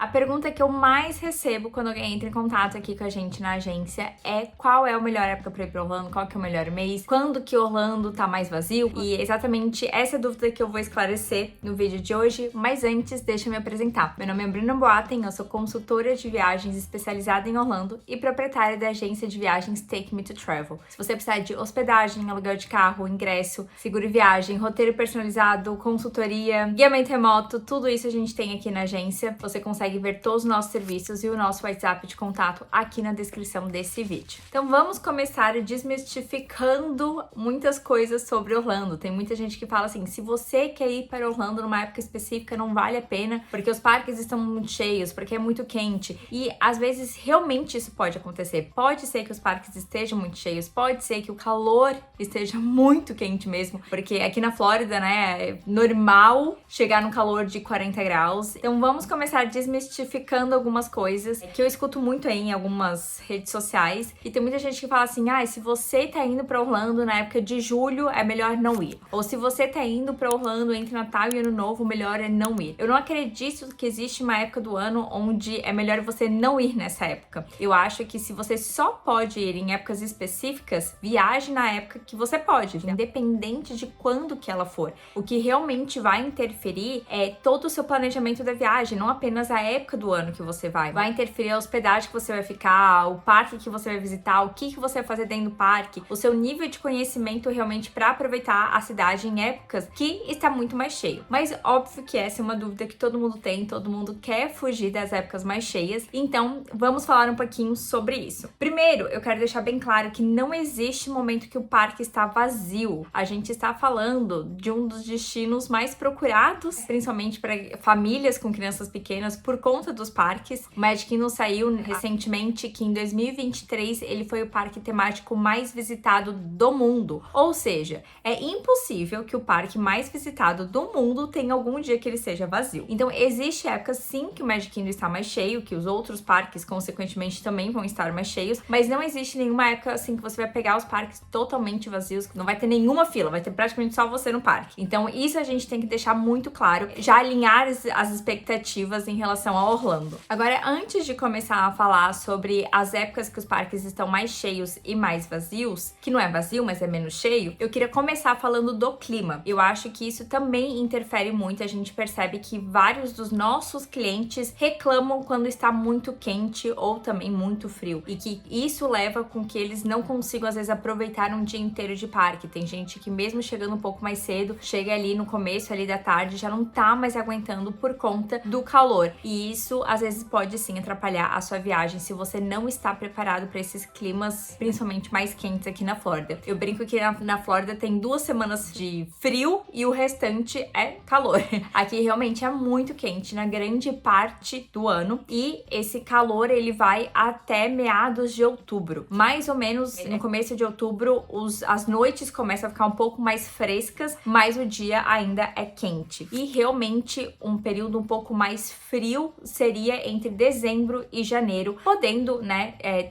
A pergunta que eu mais recebo quando alguém entra em contato aqui com a gente na agência é qual é a melhor época pra ir pra Orlando, qual que é o melhor mês, quando que Orlando tá mais vazio, e é exatamente essa dúvida que eu vou esclarecer no vídeo de hoje, mas antes deixa eu me apresentar. Meu nome é Bruna Boaten, eu sou consultora de viagens especializada em Orlando e proprietária da agência de viagens Take Me to Travel. Se você precisar de hospedagem, aluguel de carro, ingresso, seguro viagem, roteiro personalizado, consultoria, guiamento remoto, tudo isso a gente tem aqui na agência. Você consegue ver todos os nossos serviços e o nosso WhatsApp de contato aqui na descrição desse vídeo. Então vamos começar desmistificando muitas coisas sobre Orlando. Tem muita gente que fala assim, se você quer ir para Orlando numa época específica, não vale a pena, porque os parques estão muito cheios, porque é muito quente. E às vezes realmente isso pode acontecer. Pode ser que os parques estejam muito cheios, pode ser que o calor esteja muito quente mesmo, porque aqui na Flórida, né, é normal chegar no calor de 40 graus. Então vamos começar desmistificando algumas coisas que eu escuto muito aí em algumas redes sociais. E tem muita gente que fala assim, se você tá indo pra Orlando na época de julho, é melhor não ir. Ou se você tá indo pra Orlando entre Natal e Ano Novo, o melhor é não ir. Eu não acredito que existe uma época do ano onde é melhor você não ir nessa época. Eu acho que se você só pode ir em épocas específicas, viaje na época que você pode, independente de quando que ela for. O que realmente vai interferir é todo o seu planejamento da viagem, não apenas a época do ano que você vai. Vai interferir a hospedagem que você vai ficar, o parque que você vai visitar, o que você vai fazer dentro do parque, o seu nível de conhecimento realmente para aproveitar a cidade em épocas que está muito mais cheio. Mas óbvio que essa é uma dúvida que todo mundo tem, todo mundo quer fugir das épocas mais cheias, então vamos falar um pouquinho sobre isso. Primeiro, eu quero deixar bem claro que não existe momento que o parque está vazio. A gente está falando de um dos destinos mais procurados, principalmente para famílias com crianças pequenas, por conta dos parques. O Magic Kingdom saiu recentemente que em 2023 ele foi o parque temático mais visitado do mundo. Ou seja, é impossível que o parque mais visitado do mundo tenha algum dia que ele seja vazio. Então existe épocas sim que o Magic Kingdom está mais cheio, que os outros parques consequentemente também vão estar mais cheios, mas não existe nenhuma época assim que você vai pegar os parques totalmente vazios, não vai ter nenhuma fila, vai ter praticamente só você no parque. Então isso a gente tem que deixar muito claro, já alinhar as expectativas em relação a Orlando. Agora, antes de começar a falar sobre as épocas que os parques estão mais cheios e mais vazios, que não é vazio, mas é menos cheio, eu queria começar falando do clima. Eu acho que isso também interfere muito, a gente percebe que vários dos nossos clientes reclamam quando está muito quente ou também muito frio, e que isso leva com que eles não consigam às vezes aproveitar um dia inteiro de parque. Tem gente que mesmo chegando um pouco mais cedo, chega ali no começo ali da tarde, já não tá mais aguentando por conta do calor, e isso às vezes pode sim atrapalhar a sua viagem se você não está preparado para esses climas, principalmente mais quentes aqui na Flórida. Eu brinco que na Flórida tem 2 semanas de frio e o restante é calor. Aqui realmente é muito quente na grande parte do ano, e esse calor ele vai até meados de outubro. Mais ou menos no começo de outubro, as noites começam a ficar um pouco mais frescas, mas o dia ainda é quente. E realmente um período um pouco mais frio seria entre dezembro e janeiro, podendo,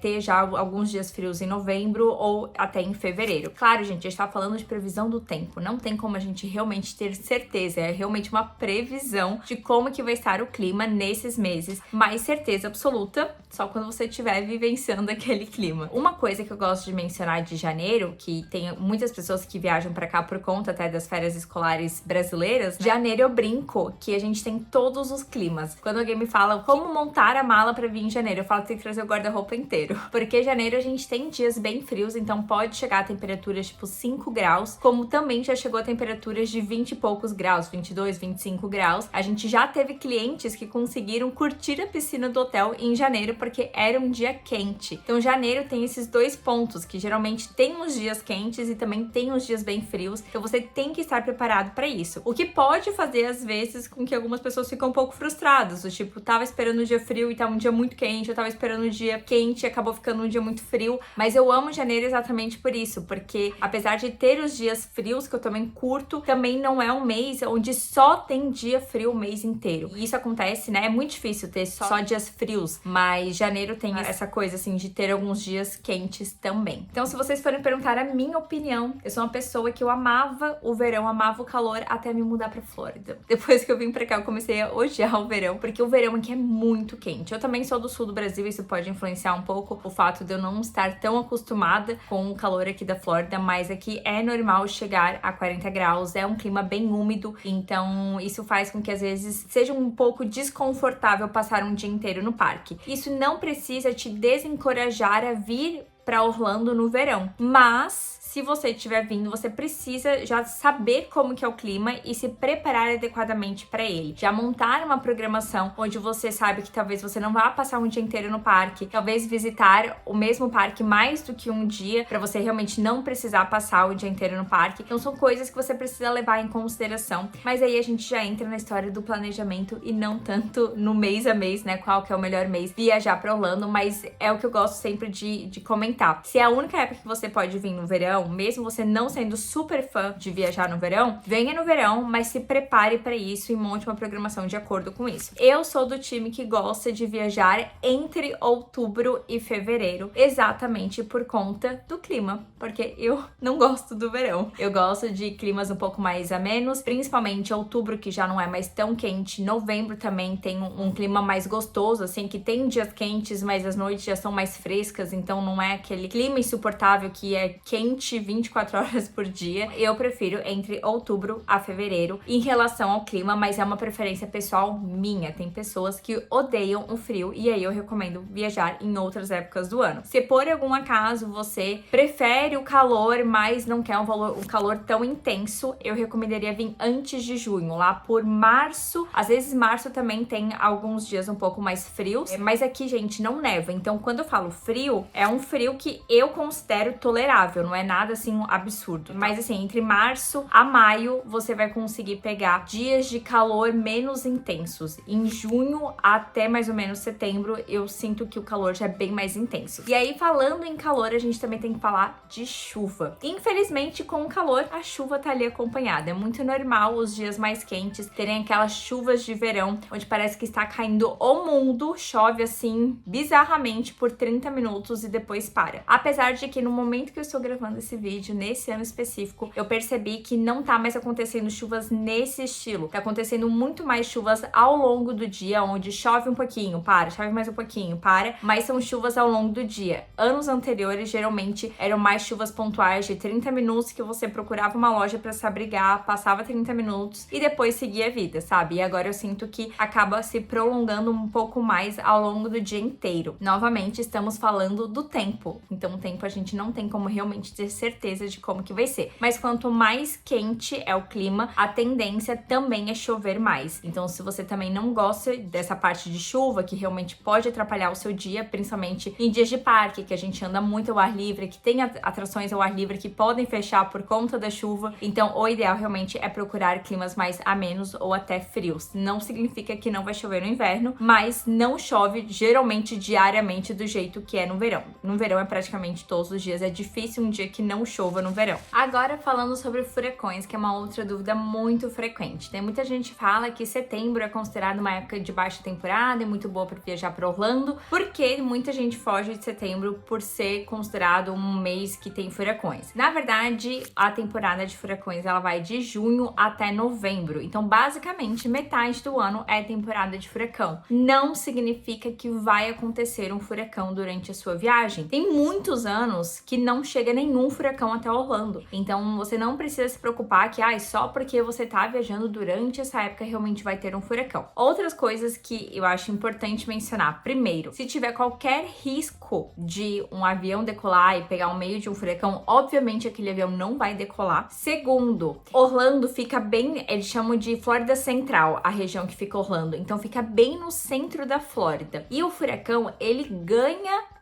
ter já alguns dias frios em novembro ou até em fevereiro. Claro, gente, a gente tá falando de previsão do tempo, não tem como a gente realmente ter certeza, é realmente uma previsão de como que vai estar o clima nesses meses, mas certeza absoluta só quando você estiver vivenciando aquele clima. Uma coisa que eu gosto de mencionar de janeiro, que tem muitas pessoas que viajam pra cá por conta até das férias escolares brasileiras, janeiro eu brinco que a gente tem todos os climas. Quando alguém me fala como montar a mala pra vir em janeiro, eu falo que tem que trazer o guarda-roupa inteiro. Porque janeiro a gente tem dias bem frios, então pode chegar a temperaturas tipo 5 graus, como também já chegou a temperaturas de 20 e poucos graus, 22, 25 graus. A gente já teve clientes que conseguiram curtir a piscina do hotel em janeiro porque era um dia quente. Então janeiro tem esses dois pontos, que geralmente tem uns dias quentes e também tem uns dias bem frios, então você tem que estar preparado para isso. O que pode fazer às vezes com que algumas pessoas ficam um pouco frustradas, do tipo, tava esperando um dia frio e tá um dia muito quente, eu tava esperando um dia quente e acabou ficando um dia muito frio, mas eu amo janeiro exatamente por isso, porque apesar de ter os dias frios, que eu também curto, também não é um mês onde só tem dia frio o mês inteiro. E isso acontece, né? É muito difícil ter só dias frios, mas janeiro tem essa coisa, assim, de ter alguns dias quentes também. Então, se vocês forem perguntar a minha opinião, eu sou uma pessoa que eu amava o verão, amava o calor, até me mudar pra Flórida. Depois que eu vim pra cá, eu comecei a odiar o verão, porque porque o verão aqui é muito quente. Eu também sou do sul do Brasil, isso pode influenciar um pouco o fato de eu não estar tão acostumada com o calor aqui da Flórida, mas aqui é normal chegar a 40 graus, é um clima bem úmido, então isso faz com que às vezes seja um pouco desconfortável passar um dia inteiro no parque. Isso não precisa te desencorajar a vir para Orlando no verão, mas se você estiver vindo, você precisa já saber como que é o clima e se preparar adequadamente para ele. Já montar uma programação onde você sabe que talvez você não vá passar um dia inteiro no parque, talvez visitar o mesmo parque mais do que um dia, para você realmente não precisar passar o dia inteiro no parque. Então são coisas que você precisa levar em consideração, mas aí a gente já entra na história do planejamento e não tanto no mês a mês, né? Qual que é o melhor mês viajar para Orlando, mas é o que eu gosto sempre de comentar. Se é a única época que você pode vir no verão, mesmo você não sendo super fã de viajar no verão, venha no verão, mas se prepare para isso e monte uma programação de acordo com isso. Eu sou do time que gosta de viajar entre outubro e fevereiro, exatamente por conta do clima, porque eu não gosto do verão. Eu gosto de climas um pouco mais amenos, principalmente outubro, que já não é mais tão quente. Novembro também tem um clima mais gostoso, assim, que tem dias quentes, mas as noites já são mais frescas, então não é aquele clima insuportável que é quente 24 horas por dia. Eu prefiro entre outubro a fevereiro em relação ao clima, mas é uma preferência pessoal minha. Tem pessoas que odeiam o frio e aí eu recomendo viajar em outras épocas do ano. Se por algum acaso você prefere o calor, mas não quer um calor tão intenso, eu recomendaria vir antes de junho, lá por março. Às vezes março também tem alguns dias um pouco mais frios, mas aqui, gente, não neva. Então, quando eu falo frio, é um frio que eu considero tolerável, não é nada assim um absurdo. Mas assim, entre março a maio, você vai conseguir pegar dias de calor menos intensos. Em junho até mais ou menos setembro, eu sinto que o calor já é bem mais intenso. E aí, falando em calor, a gente também tem que falar de chuva. Infelizmente, com o calor, a chuva tá ali acompanhada. É muito normal os dias mais quentes terem aquelas chuvas de verão, onde parece que está caindo o mundo, chove assim, bizarramente por 30 minutos e depois para. Apesar de que no momento que eu estou gravando esse vídeo, nesse ano específico, eu percebi que não tá mais acontecendo chuvas nesse estilo. Tá acontecendo muito mais chuvas ao longo do dia, onde chove um pouquinho, para, chove mais um pouquinho, para, mas são chuvas ao longo do dia. Anos anteriores, geralmente, eram mais chuvas pontuais de 30 minutos que você procurava uma loja pra se abrigar, passava 30 minutos e depois seguia a vida, sabe? E agora eu sinto que acaba se prolongando um pouco mais ao longo do dia inteiro. Novamente, estamos falando do tempo. Então, o tempo a gente não tem como realmente ter certeza de como que vai ser. Mas quanto mais quente é o clima, a tendência também é chover mais. Então, se você também não gosta dessa parte de chuva, que realmente pode atrapalhar o seu dia, principalmente em dias de parque, que a gente anda muito ao ar livre, que tem atrações ao ar livre que podem fechar por conta da chuva. Então, o ideal realmente é procurar climas mais amenos ou até frios. Não significa que não vai chover no inverno, mas não chove geralmente diariamente do jeito que é no verão. No verão é praticamente todos os dias. É difícil um dia que não chova no verão. Agora, falando sobre furacões, que é uma outra dúvida muito frequente. Tem muita gente que fala que setembro é considerado uma época de baixa temporada e muito boa para viajar para Orlando, porque muita gente foge de setembro por ser considerado um mês que tem furacões. Na verdade, a temporada de furacões ela vai de junho até novembro. Então, basicamente, metade do ano é temporada de furacão. Não significa que vai acontecer um furacão durante a sua viagem. Tem muitos anos que não chega nenhum furacão até Orlando. Então, você não precisa se preocupar que só porque você tá viajando durante essa época realmente vai ter um furacão. Outras coisas que eu acho importante mencionar. Primeiro, se tiver qualquer risco de um avião decolar e pegar o meio de um furacão, obviamente aquele avião não vai decolar. Segundo, Orlando fica bem, eles chamam de Flórida Central, a região que fica Orlando. Então fica bem no centro da Flórida. E o furacão, ele ganha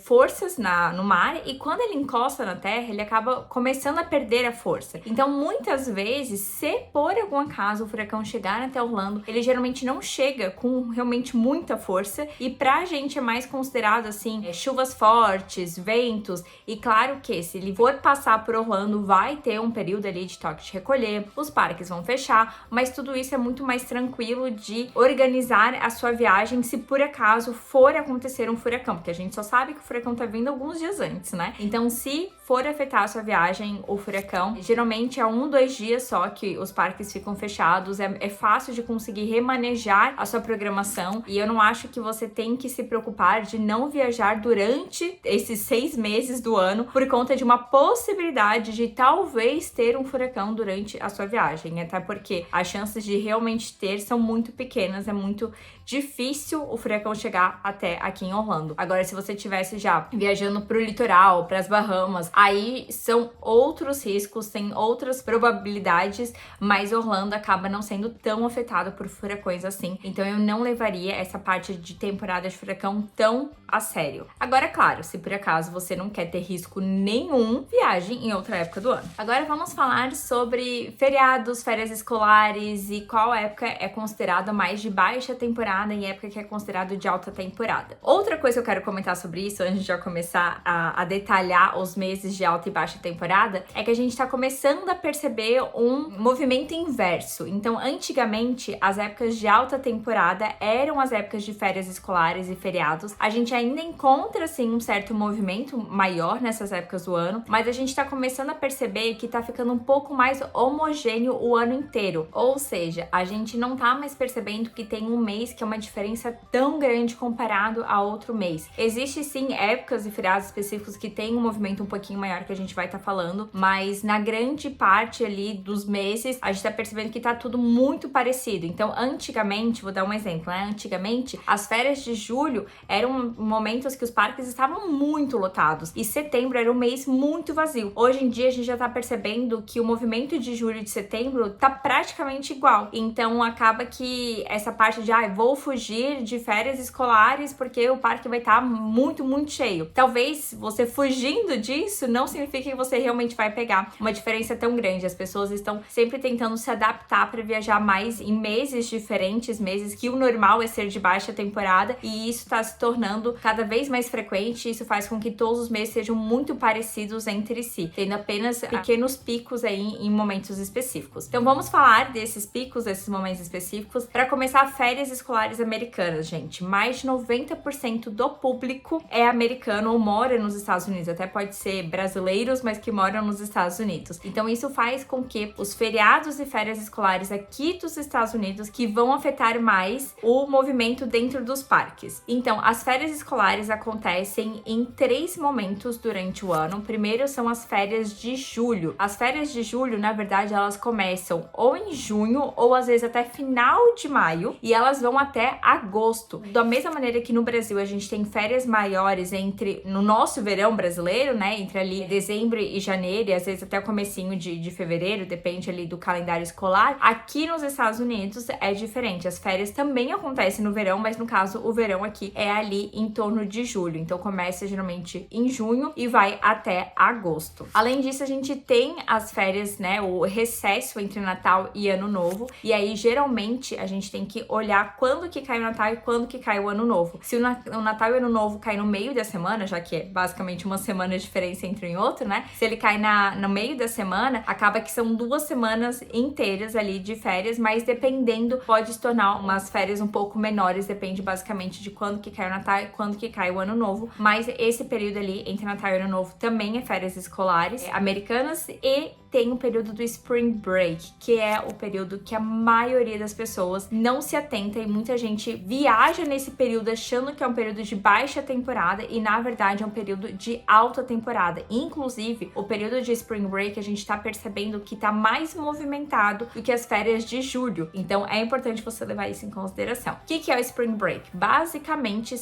forças no mar e quando ele encosta na terra, ele acaba começando a perder a força. Então, muitas vezes, se por algum acaso o furacão chegar até Orlando, ele geralmente não chega com realmente muita força e pra gente é mais considerado assim, chuvas fortes, ventos e claro que se ele for passar por Orlando, vai ter um período ali de toque de recolher, os parques vão fechar, mas tudo isso é muito mais tranquilo de organizar a sua viagem se por acaso for acontecer um furacão, porque a gente só sabe que o furacão tá vindo alguns dias antes, né? Então, se for afetar a sua viagem, o furacão, geralmente é 2 dias só que os parques ficam fechados, é fácil de conseguir remanejar a sua programação, e eu não acho que você tem que se preocupar de não viajar durante esses 6 meses do ano por conta de uma possibilidade de talvez ter um furacão durante a sua viagem, até porque as chances de realmente ter são muito pequenas, é muito difícil o furacão chegar até aqui em Orlando. Agora, se você estivesse já viajando pro litoral, pras Bahamas, aí são outros riscos, tem outras probabilidades, mas Orlando acaba não sendo tão afetado por furacões assim. Então eu não levaria essa parte de temporada de furacão tão a sério. Agora, claro, se por acaso você não quer ter risco nenhum, viaje em outra época do ano. Agora vamos falar sobre feriados, férias escolares e qual época é considerada mais de baixa temporada e época que é considerado de alta temporada. Outra coisa que eu quero comentar sobre isso, antes de já começar a detalhar os meses de alta e baixa temporada, é que a gente tá começando a perceber um movimento inverso. Então, antigamente, as épocas de alta temporada eram as épocas de férias escolares e feriados. A gente ainda encontra, sim, um certo movimento maior nessas épocas do ano, mas a gente tá começando a perceber que tá ficando um pouco mais homogêneo o ano inteiro. Ou seja, a gente não tá mais percebendo que tem um mês que é uma diferença tão grande comparado a outro mês. Existe sim épocas e feriados específicos que tem um movimento um pouquinho maior que a gente vai estar falando, mas na grande parte ali dos meses a gente tá percebendo que tá tudo muito parecido. Então, antigamente, vou dar um exemplo, né? Antigamente, as férias de julho eram momentos que os parques estavam muito lotados e setembro era um mês muito vazio. Hoje em dia a gente já tá percebendo que o movimento de julho e de setembro tá praticamente igual. Então, acaba que essa parte de vou fugir de férias escolares porque o parque vai estar muito cheio. Talvez você fugindo disso não signifique que você realmente vai pegar uma diferença tão grande. As pessoas estão sempre tentando se adaptar para viajar mais em meses diferentes, meses que o normal é ser de baixa temporada, e isso está se tornando cada vez mais frequente. Isso faz com que todos os meses sejam muito parecidos entre si, tendo apenas pequenos picos aí em momentos específicos. Então vamos falar desses picos, desses momentos específicos. Para começar, férias escolares americanas, gente. Mais de 90% do público é americano ou mora nos Estados Unidos. Até pode ser brasileiros, mas que moram nos Estados Unidos. Então isso faz com que os feriados e férias escolares aqui dos Estados Unidos que vão afetar mais o movimento dentro dos parques. Então, as férias escolares acontecem em 3 momentos durante o ano. Primeiro são as férias de julho. As férias de julho, na verdade, elas começam ou em junho ou às vezes até final de maio, e elas vão até agosto. Da mesma maneira que no Brasil a gente tem férias maiores no nosso verão brasileiro, né, entre ali dezembro e janeiro, e às vezes até o comecinho de fevereiro, depende ali do calendário escolar. Aqui nos Estados Unidos é diferente. As férias também acontecem no verão, mas no caso o verão aqui é ali em torno de julho. Então começa geralmente em junho e vai até agosto. Além disso, a gente tem as férias, né, o recesso entre Natal e Ano Novo, e aí geralmente a gente tem que olhar quando que cai o Natal e quando que cai o Ano Novo. Se o Natal e o Ano Novo cai no meio da semana, já que é basicamente uma semana de diferença entre um e outro, né? Se ele cai no meio da semana, acaba que são 2 semanas inteiras ali de férias, mas dependendo, pode se tornar umas férias um pouco menores, depende basicamente de quando que cai o Natal e quando que cai o Ano Novo. Mas esse período ali entre Natal e Ano Novo também é férias escolares americanas, e tem o período do Spring Break, que é o período que a maioria das pessoas não se atenta, e muita gente viaja nesse período achando que é um período de baixa temporada e na verdade é um período de alta temporada. Inclusive, o período de Spring Break a gente tá percebendo que tá mais movimentado do que as férias de julho. Então é importante você levar isso em consideração. O que é o Spring Break? Basicamente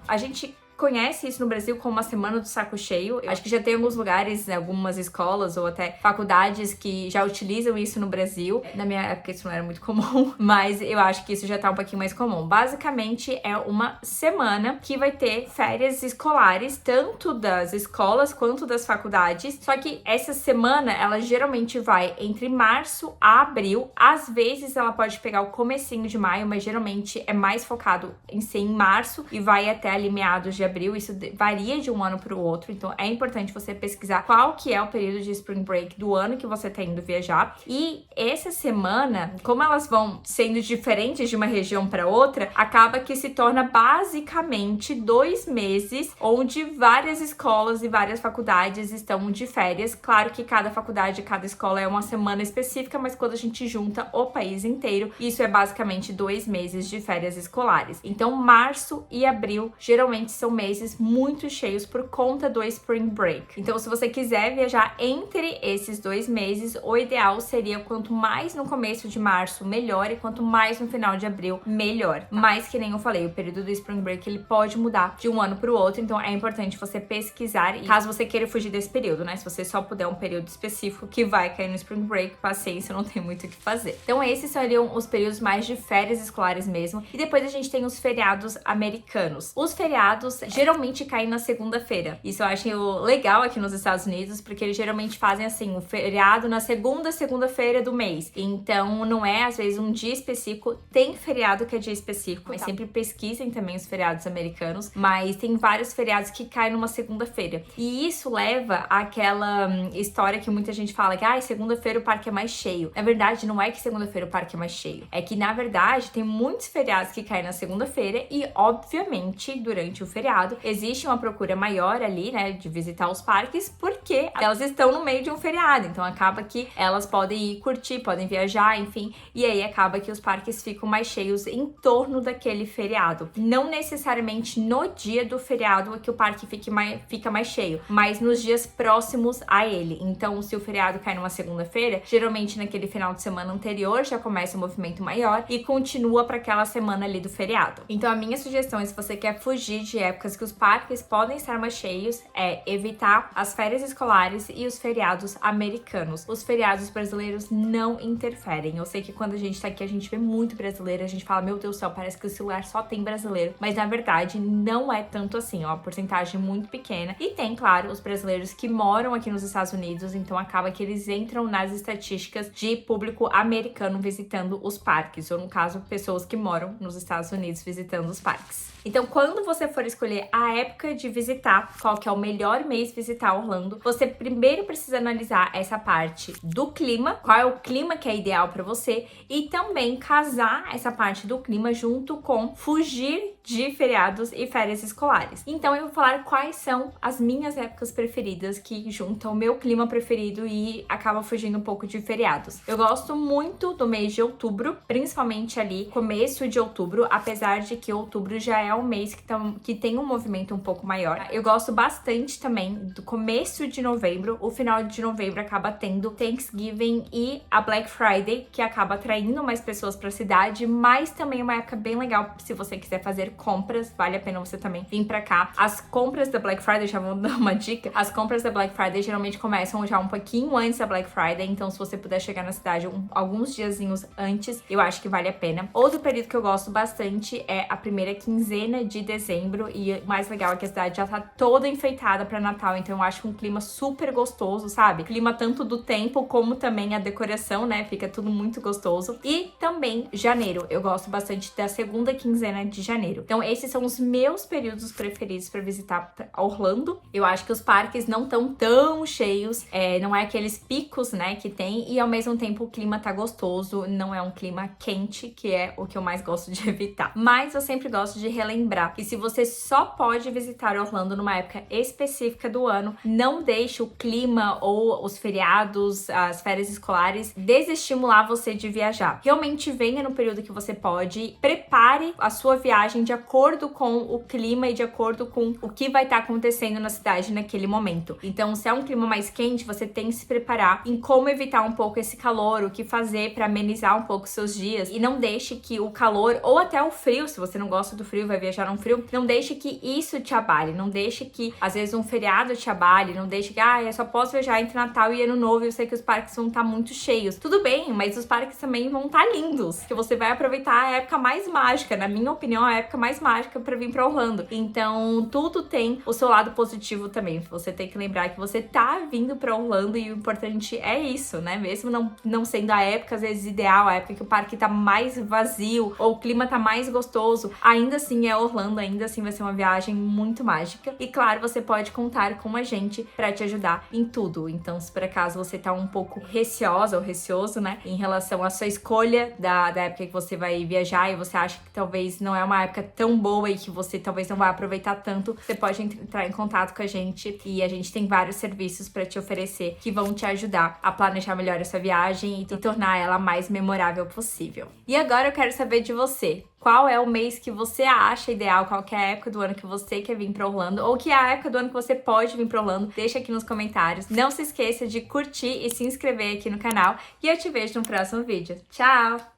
a gente conhece isso no Brasil como uma semana do saco cheio. Eu acho que já tem alguns lugares, algumas escolas ou até faculdades que já utilizam isso no Brasil. Na minha época isso não era muito comum, mas eu acho que isso já tá um pouquinho mais comum. Basicamente é uma semana que vai ter férias escolares, tanto das escolas quanto das faculdades. Só que essa semana, ela geralmente vai entre março a abril. Às vezes ela pode pegar o comecinho de maio, mas geralmente é mais focado em ser em março e vai até ali meados de abril, isso varia de um ano para o outro, então é importante você pesquisar qual que é o período de Spring Break do ano que você tá indo viajar. E essa semana, como elas vão sendo diferentes de uma região para outra, acaba que se torna basicamente 2 meses onde várias escolas e várias faculdades estão de férias. Claro que cada faculdade, cada escola é uma semana específica, mas quando a gente junta o país inteiro, isso é basicamente 2 meses de férias escolares. Então, março e abril geralmente são meses muito cheios por conta do Spring Break. Então, se você quiser viajar entre esses 2 meses, o ideal seria quanto mais no começo de março, melhor, e quanto mais no final de abril, melhor. Mas, que nem eu falei, o período do Spring Break ele pode mudar de um ano para o outro, então é importante você pesquisar, e caso você queira fugir desse período, né? Se você só puder um período específico que vai cair no Spring Break, paciência, não tem muito o que fazer. Então, esses seriam os períodos mais de férias escolares mesmo. E depois a gente tem os feriados americanos. Os feriados geralmente caem na segunda-feira. Isso eu acho legal aqui nos Estados Unidos, porque eles geralmente fazem assim, o feriado na segunda-feira do mês. Então, não é, às vezes, um dia específico. Tem feriado que é dia específico, mas sempre pesquisem também os feriados americanos. Mas tem vários feriados que caem numa segunda-feira. E isso leva àquela história que muita gente fala que, segunda-feira o parque é mais cheio. Na verdade, não é que segunda-feira o parque é mais cheio. É que, na verdade, tem muitos feriados que caem na segunda-feira e, obviamente, durante o feriado, existe uma procura maior ali, né, de visitar os parques, porque elas estão no meio de um feriado. Então, acaba que elas podem ir curtir, podem viajar, enfim. E aí, acaba que os parques ficam mais cheios em torno daquele feriado. Não necessariamente no dia do feriado é que o parque fica mais cheio, mas nos dias próximos a ele. Então, se o feriado cai numa segunda-feira, geralmente naquele final de semana anterior já começa um movimento maior e continua para aquela semana ali do feriado. Então, a minha sugestão é, se você quer fugir de épocas que os parques podem estar mais cheios, é evitar as férias escolares e os feriados americanos. Os feriados brasileiros não interferem. Eu sei que quando a gente tá aqui, a gente vê muito brasileiro, a gente fala, meu Deus do céu, parece que o celular só tem brasileiro, mas na verdade não é tanto assim, ó, uma porcentagem muito pequena. E tem, claro, os brasileiros que moram aqui nos Estados Unidos, então acaba que eles entram nas estatísticas de público americano visitando os parques, ou no caso, pessoas que moram nos Estados Unidos visitando os parques. Então, quando você for escolher a época de visitar, qual que é o melhor mês visitar Orlando, você primeiro precisa analisar essa parte do clima, qual é o clima que é ideal para você, e também casar essa parte do clima junto com fugir de feriados e férias escolares. Então, eu vou falar quais são as minhas épocas preferidas que juntam o meu clima preferido e acabam fugindo um pouco de feriados. Eu gosto muito do mês de outubro, principalmente ali começo de outubro, apesar de que outubro já é um mês que tem um movimento um pouco maior. Eu gosto bastante também do começo de novembro. O final de novembro acaba tendo Thanksgiving e a Black Friday, que acaba atraindo mais pessoas para a cidade, mas também é uma época bem legal se você quiser fazer compras, vale a pena você também vir pra cá. As compras da Black Friday, já vou dar uma dica, as compras da Black Friday geralmente começam já um pouquinho antes da Black Friday, então se você puder chegar na cidade alguns diazinhos antes, eu acho que vale a pena. Outro período que eu gosto bastante é a primeira quinzena de dezembro, e o mais legal é que a cidade já tá toda enfeitada pra Natal, então eu acho um clima super gostoso, sabe? Clima tanto do tempo como também a decoração, né? Fica tudo muito gostoso. E também janeiro, eu gosto bastante da segunda quinzena de janeiro. Então esses são os meus períodos preferidos para visitar Orlando. Eu acho que os parques não estão tão cheios, não é aqueles picos, né, que tem, e ao mesmo tempo o clima tá gostoso, não é um clima quente, que é o que eu mais gosto de evitar. Mas eu sempre gosto de relembrar que se você só pode visitar Orlando numa época específica do ano, não deixe o clima ou os feriados, as férias escolares desestimular você de viajar. Realmente venha no período que você pode, prepare a sua viagem de acordo com o clima e de acordo com o que vai estar acontecendo na cidade naquele momento. Então, se é um clima mais quente, você tem que se preparar em como evitar um pouco esse calor, o que fazer para amenizar um pouco seus dias, e não deixe que o calor ou até o frio, se você não gosta do frio, vai viajar num frio, não deixe que isso te abale, não deixe que às vezes um feriado te abale, não deixe que eu só posso viajar entre Natal e Ano Novo e eu sei que os parques vão estar muito cheios. Tudo bem, mas os parques também vão estar lindos, que você vai aproveitar a época mais mágica, na minha opinião, a época mais mais mágica pra vir pra Orlando. Então, tudo tem o seu lado positivo também. Você tem que lembrar que você tá vindo pra Orlando e o importante é isso, né? Mesmo não sendo a época, às vezes, ideal, a época que o parque tá mais vazio ou o clima tá mais gostoso, ainda assim é Orlando, ainda assim vai ser uma viagem muito mágica. E claro, você pode contar com a gente pra te ajudar em tudo. Então, se por acaso você tá um pouco receosa ou receoso, né, em relação à sua escolha da época que você vai viajar e você acha que talvez não é uma época tão boa e que você talvez não vai aproveitar tanto, você pode entrar em contato com a gente e a gente tem vários serviços pra te oferecer que vão te ajudar a planejar melhor essa viagem e tornar ela mais memorável possível. E agora eu quero saber de você. Qual é o mês que você acha ideal? Qual que é a época do ano que você quer vir pra Orlando? Ou que é a época do ano que você pode vir pra Orlando? Deixa aqui nos comentários. Não se esqueça de curtir e se inscrever aqui no canal. E eu te vejo no próximo vídeo. Tchau!